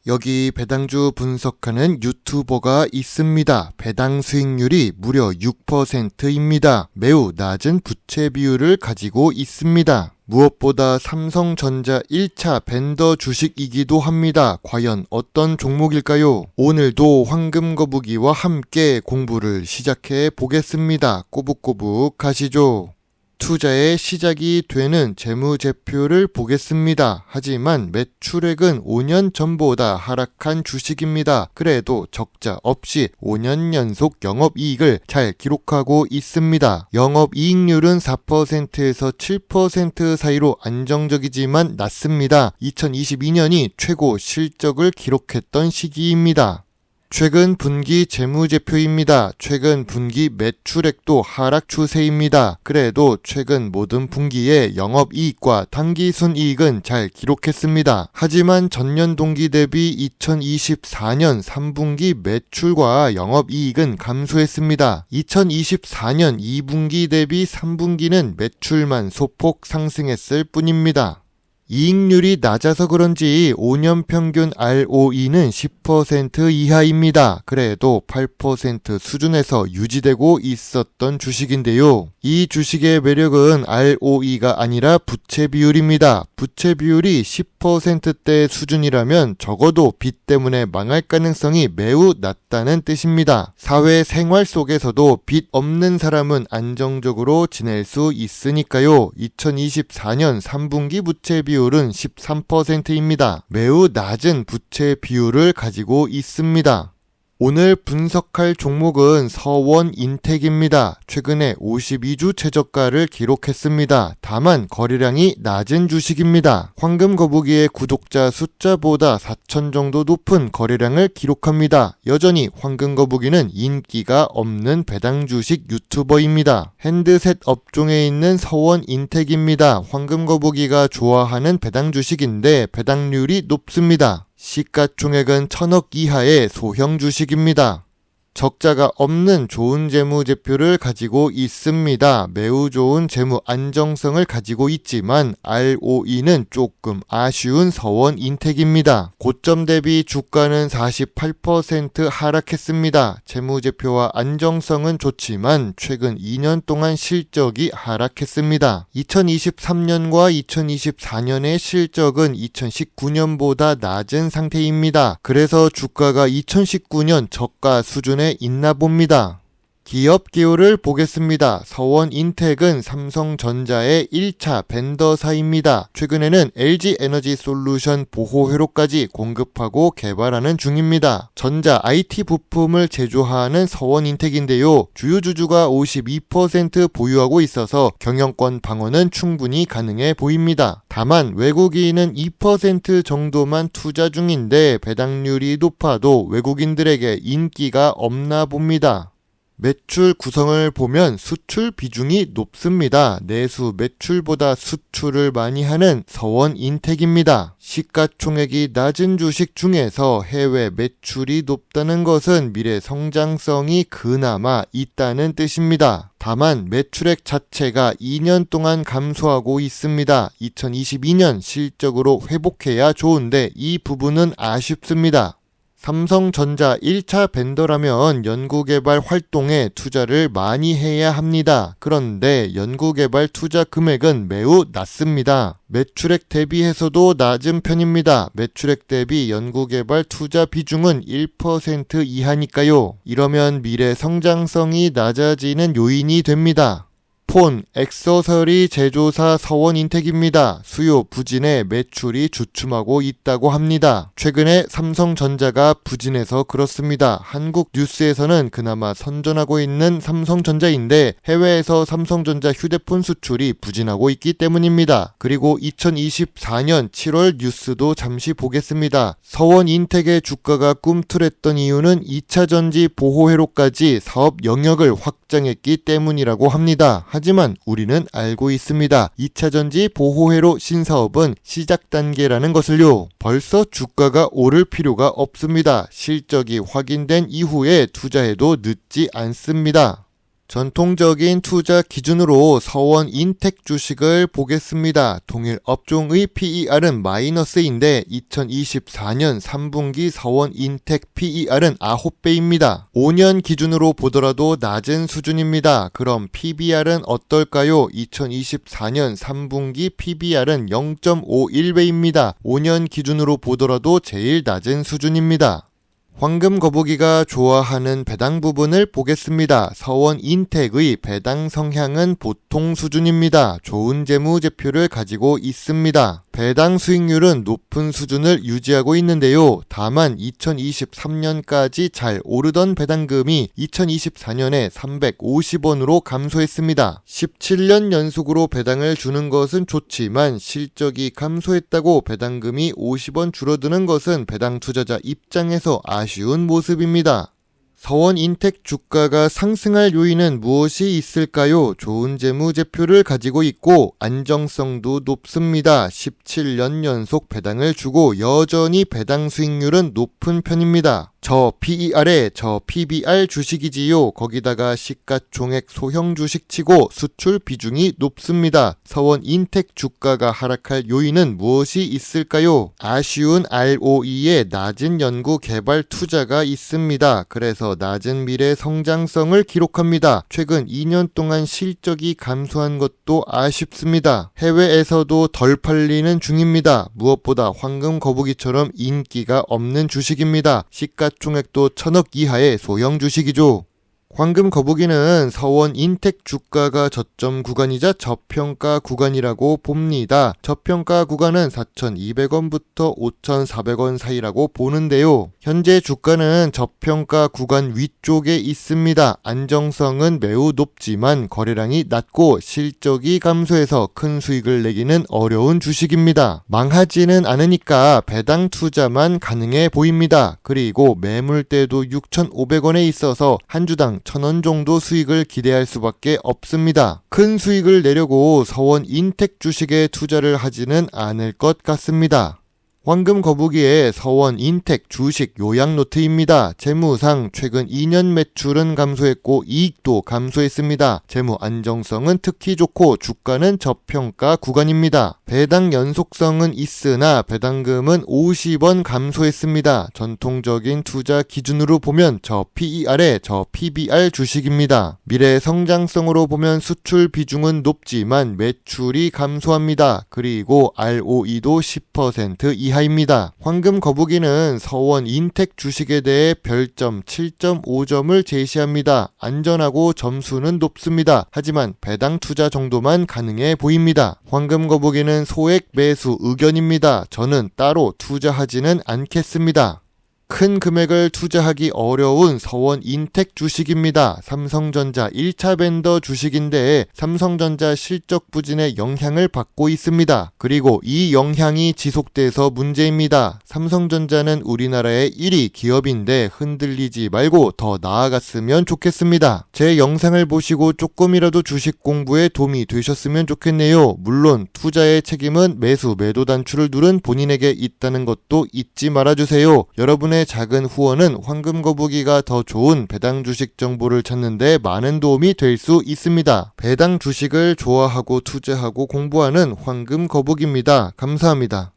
여기 배당주 분석하는 유튜버가 있습니다. 배당 수익률이 무려 6%입니다. 매우 낮은 부채 비율을 가지고 있습니다. 무엇보다 삼성전자 1차 벤더 주식이기도 합니다. 과연 어떤 종목일까요? 오늘도 황금거북이와 함께 공부를 시작해 보겠습니다. 꼬북꼬북 가시죠. 투자의 시작이 되는 재무제표를 보겠습니다. 하지만 매출액은 5년 전보다 하락한 주식입니다. 그래도 적자 없이 5년 연속 영업이익을 잘 기록하고 있습니다. 영업이익률은 4%에서 7% 사이로 안정적이지만 낮습니다. 2022년이 최고 실적을 기록했던 시기입니다. 최근 분기 재무제표입니다. 최근 분기 매출액도 하락 추세입니다. 그래도 최근 모든 분기의 영업이익과 당기순이익은 잘 기록했습니다. 하지만 전년 동기 대비 2024년 3분기 매출과 영업이익은 감소했습니다. 2024년 2분기 대비 3분기는 매출만 소폭 상승했을 뿐입니다. 이익률이 낮아서 그런지 5년 평균 ROE는 10% 이하입니다. 그래도 8% 수준에서 유지되고 있었던 주식인데요. 이 주식의 매력은 ROE가 아니라 부채 비율입니다. 부채 비율이 10%대 수준이라면 적어도 빚 때문에 망할 가능성이 매우 낮다는 뜻입니다. 사회생활 속에서도 빚 없는 사람은 안정적으로 지낼 수 있으니까요. 2024년 3분기 부채 비율은 13%입니다. 매우 낮은 부채 비율을 가지고 있습니다. 오늘 분석할 종목은 서원인텍입니다. 최근에 52주 최저가를 기록했습니다. 다만 거래량이 낮은 주식입니다. 황금거북이의 구독자 숫자보다 4천 정도 높은 거래량을 기록합니다. 여전히 황금거북이는 인기가 없는 배당 주식 유튜버입니다. 핸드셋 업종에 있는 서원인텍입니다. 황금거북이가 좋아하는 배당 주식인데 배당률이 높습니다. 시가총액은 1,000억 이하의 소형 주식입니다. 적자가 없는 좋은 재무제표를 가지고 있습니다. 매우 좋은 재무 안정성을 가지고 있지만 ROE는 조금 아쉬운 서원인텍입니다. 고점 대비 주가는 48% 하락했습니다. 재무제표와 안정성은 좋지만 최근 2년 동안 실적이 하락했습니다. 2023년과 2024년의 실적은 2019년보다 낮은 상태입니다. 그래서 주가가 2019년 저가 수준에 있나 봅니다. 기업 기호를 보겠습니다. 서원인텍은 삼성전자의 1차 벤더사입니다. 최근에는 LG에너지솔루션 보호회로까지 공급하고 개발하는 중입니다. 전자 IT 부품을 제조하는 서원인텍인데요. 주요 주주가 52% 보유하고 있어서 경영권 방어는 충분히 가능해 보입니다. 다만 외국인은 2% 정도만 투자 중인데 배당률이 높아도 외국인들에게 인기가 없나 봅니다. 매출 구성을 보면 수출 비중이 높습니다. 내수 매출보다 수출을 많이 하는 서원인텍입니다. 시가총액이 낮은 주식 중에서 해외 매출이 높다는 것은 미래 성장성이 그나마 있다는 뜻입니다. 다만 매출액 자체가 2년 동안 감소하고 있습니다. 2022년 실적으로 회복해야 좋은데 이 부분은 아쉽습니다. 삼성전자 1차 벤더라면 연구개발 활동에 투자를 많이 해야 합니다. 그런데 연구개발 투자 금액은 매우 낮습니다. 매출액 대비해서도 낮은 편입니다. 매출액 대비 연구개발 투자 비중은 1% 이하니까요. 이러면 미래 성장성이 낮아지는 요인이 됩니다. 폰, 액세서리 제조사 서원인텍입니다. 수요 부진에 매출이 주춤하고 있다고 합니다. 최근에 삼성전자가 부진해서 그렇습니다. 한국 뉴스에서는 그나마 선전하고 있는 삼성전자인데 해외에서 삼성전자 휴대폰 수출이 부진하고 있기 때문입니다. 그리고 2024년 7월 뉴스도 잠시 보겠습니다. 서원인텍의 주가가 꿈틀했던 이유는 2차전지 보호회로까지 사업 영역을 확장했기 때문이라고 합니다. 하지만 우리는 알고 있습니다. 2차전지 보호회로 신사업은 시작 단계라는 것을요. 벌써 주가가 오를 필요가 없습니다. 실적이 확인된 이후에 투자해도 늦지 않습니다. 전통적인 투자 기준으로 서원인텍 주식을 보겠습니다. 동일 업종의 PER은 마이너스인데 2024년 3분기 서원인텍 PER은 9배입니다. 5년 기준으로 보더라도 낮은 수준입니다. 그럼 PBR은 어떨까요? 2024년 3분기 PBR은 0.51배입니다. 5년 기준으로 보더라도 제일 낮은 수준입니다. 황금 거북이가 좋아하는 배당 부분을 보겠습니다. 서원인텍의 배당 성향은 보통 수준입니다. 좋은 재무제표를 가지고 있습니다. 배당 수익률은 높은 수준을 유지하고 있는데요. 다만 2023년까지 잘 오르던 배당금이 2024년에 350원으로 감소했습니다. 17년 연속으로 배당을 주는 것은 좋지만 실적이 감소했다고 배당금이 50원 줄어드는 것은 배당 투자자 입장에서 아쉬운 모습입니다. 서원인텍 주가가 상승할 요인은 무엇이 있을까요? 좋은 재무제표를 가지고 있고 안정성도 높습니다. 17년 연속 배당을 주고 여전히 배당 수익률은 높은 편입니다. 저 PER에 저 PBR 주식이지요. 거기다가 시가총액 소형 주식치고 수출 비중이 높습니다. 서원인텍 주가가 하락할 요인은 무엇이 있을까요? 아쉬운 ROE에 낮은 연구 개발 투자가 있습니다. 그래서 낮은 미래 성장성을 기록합니다. 최근 2년 동안 실적이 감소한 것도 아쉽습니다. 해외에서도 덜 팔리는 중입니다. 무엇보다 황금 거북이처럼 인기가 없는 주식입니다. 시가총액도 1000억 이하의 소형 주식이죠. 황금 거북이는 서원인텍 주가가 저점 구간이자 저평가 구간이라고 봅니다. 저평가 구간은 4,200원부터 5,400원 사이라고 보는데요. 현재 주가는 저평가 구간 위쪽에 있습니다. 안정성은 매우 높지만 거래량이 낮고 실적이 감소해서 큰 수익을 내기는 어려운 주식입니다. 망하지는 않으니까 배당 투자만 가능해 보입니다. 그리고 매물대도 6,500원에 있어서 한 주당 1,000원 정도 수익을 기대할 수밖에 없습니다. 큰 수익을 내려고 서원인텍 주식에 투자를 하지는 않을 것 같습니다. 황금 거북이의 서원인텍 주식 요약 노트입니다. 재무상 최근 2년 매출은 감소했고 이익도 감소했습니다. 재무 안정성은 특히 좋고 주가는 저평가 구간입니다. 배당 연속성은 있으나 배당금은 50원 감소했습니다. 전통적인 투자 기준으로 보면 저 PER에 저 PBR 주식입니다. 미래 성장성으로 보면 수출 비중은 높지만 매출이 감소합니다. 그리고 ROE도 10% 이하 입니다. 황금 거북이는 서원인텍 주식에 대해 별점 7.5점을 제시합니다. 안전하고 점수는 높습니다. 하지만 배당 투자 정도만 가능해 보입니다. 황금 거북이는 소액 매수 의견입니다. 저는 따로 투자하지는 않겠습니다. 큰 금액을 투자하기 어려운 서원인텍 주식입니다. 삼성전자 1차 벤더 주식인데 삼성전자 실적 부진에 영향을 받고 있습니다. 그리고 이 영향이 지속돼서 문제입니다. 삼성전자는 우리나라의 1위 기업인데 흔들리지 말고 더 나아갔으면 좋겠습니다. 제 영상을 보시고 조금이라도 주식 공부에 도움이 되셨으면 좋겠네요. 물론 투자의 책임은 매수 매도 단추를 누른 본인에게 있다는 것도 잊지 말아주세요. 여러분의 작은 후원은 황금 거북이가 더 좋은 배당 주식 정보를 찾는 데 많은 도움이 될 수 있습니다. 배당 주식을 좋아하고 투자하고 공부하는 황금 거북이입니다. 감사합니다.